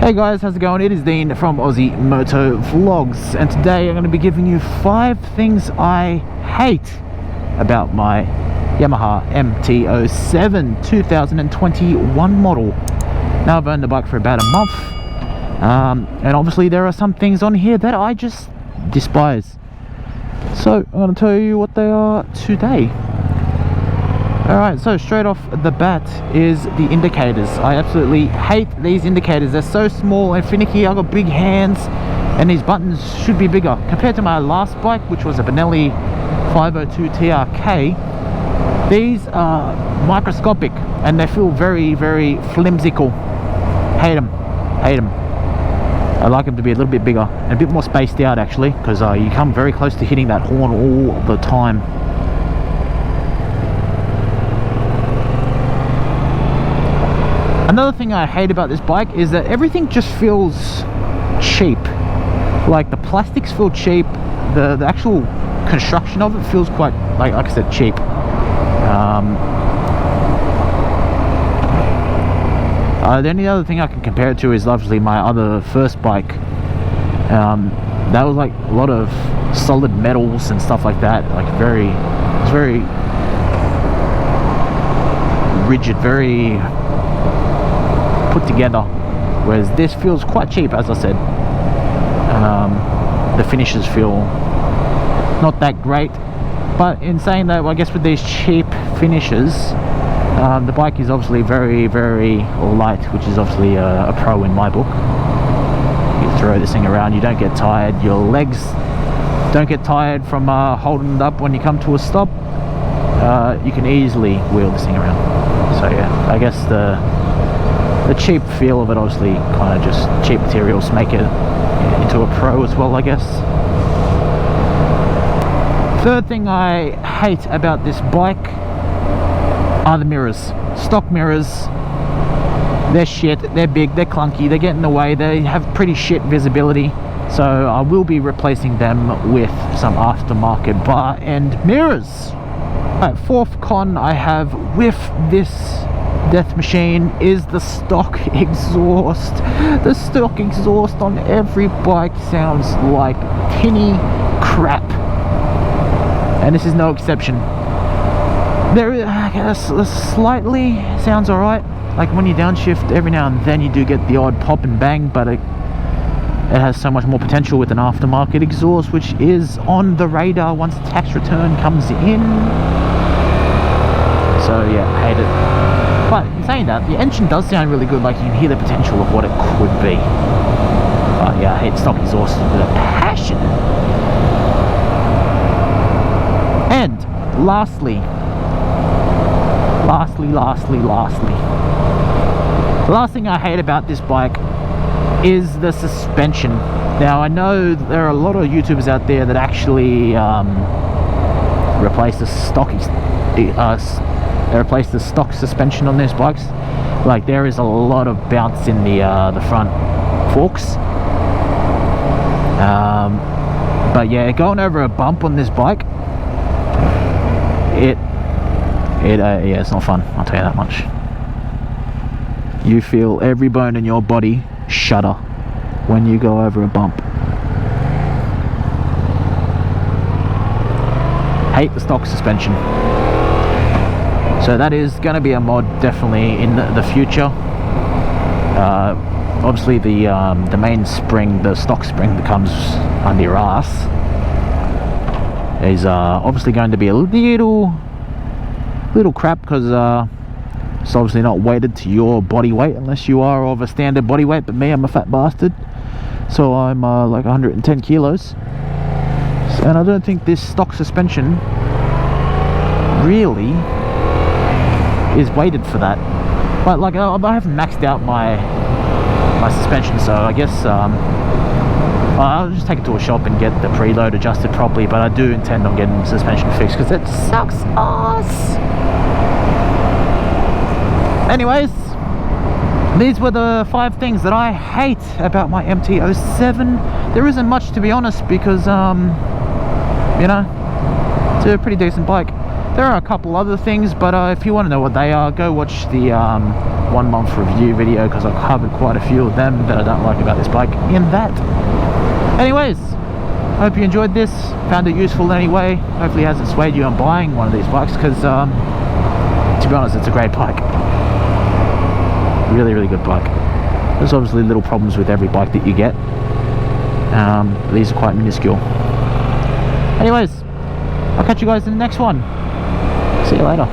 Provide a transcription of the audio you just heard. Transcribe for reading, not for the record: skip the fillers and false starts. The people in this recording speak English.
Hey guys, how's it going? It is Dean from Aussie Moto Vlogs, and today I'm going to be giving you 5 things I hate about my Yamaha MT-07 2021 model. Now I've owned the bike for about a month, and obviously there are some things on here that I just despise. So I'm going to tell you what they are today. Alright, so straight off the bat is the indicators. I absolutely hate these indicators. They're so small and finicky. I've got big hands and these buttons should be bigger. Compared to my last bike, which was a Benelli 502 TRK, these are microscopic and they feel very, very flimsical. Hate them. Hate them. I like them to be a little bit bigger and a bit more spaced out actually, because you come very close to hitting that horn all the time. Another thing I hate about this bike is that everything just feels cheap. Like the plastics feel cheap, the actual construction of it feels quite, like I said, cheap. The only other thing I can compare it to is obviously my other first bike. That was like a lot of solid metals and stuff like that. Like it's very rigid, very put together, whereas this feels quite cheap, as I said. The finishes feel not that great, but in saying that, well, I guess with these cheap finishes, the bike is obviously very, very light, which is obviously a pro in my book. You throw this thing around, you don't get tired, your legs don't get tired from holding it up when you come to a stop. You can easily wheel this thing around. So yeah, I guess the cheap feel of it, obviously, kind of just cheap materials make it into a pro as well, I guess. Third thing I hate about this bike are the mirrors. Stock mirrors. They're shit, they're big, they're clunky, they get in the way, they have pretty shit visibility. So I will be replacing them with some aftermarket bar end mirrors. Alright, fourth con I have with this Death Machine is the stock exhaust. The stock exhaust on every bike sounds like tinny crap, and this is no exception. There, I guess, slightly sounds alright. Like when you downshift, every now and then you do get the odd pop and bang, but it has so much more potential with an aftermarket exhaust, which is on the radar once tax return comes in. So yeah, hate it. But in saying that, the engine does sound really good, like you can hear the potential of what it could be. But yeah, I hate stock exhaust with a passion. And lastly, the last thing I hate about this bike is the suspension. Now I know there are a lot of YouTubers out there that actually replace the stock suspension on these bikes. Like there is a lot of bounce in the front forks. But yeah, going over a bump on this bike, yeah, it's not fun, I'll tell you that much. You feel every bone in your body shudder when you go over a bump. Hate the stock suspension. So that is going to be a mod definitely in the future. Obviously the main spring, the stock spring that comes under your ass, is obviously going to be a little crap, because it's obviously not weighted to your body weight unless you are of a standard body weight. But me, I'm a fat bastard, so I'm like 110 kilos, and I don't think this stock suspension really is weighted for that. But like I haven't maxed out my suspension, so I guess I'll just take it to a shop and get the preload adjusted properly. But I do intend on getting the suspension fixed, because it sucks ass. Anyways, these were the 5 things that I hate about my MT-07. There isn't much, to be honest, because you know, it's a pretty decent bike. There are a couple other things, but if you want to know what they are, go watch the 1 month review video because I covered quite a few of them that I don't like about this bike in that. Anyways, hope you enjoyed this, found it useful in any way. Hopefully it hasn't swayed you on buying one of these bikes, because to be honest, it's a great bike. Really, really good bike. There's obviously little problems with every bike that you get. These are quite minuscule. Anyways, I'll catch you guys in the next one. See you later.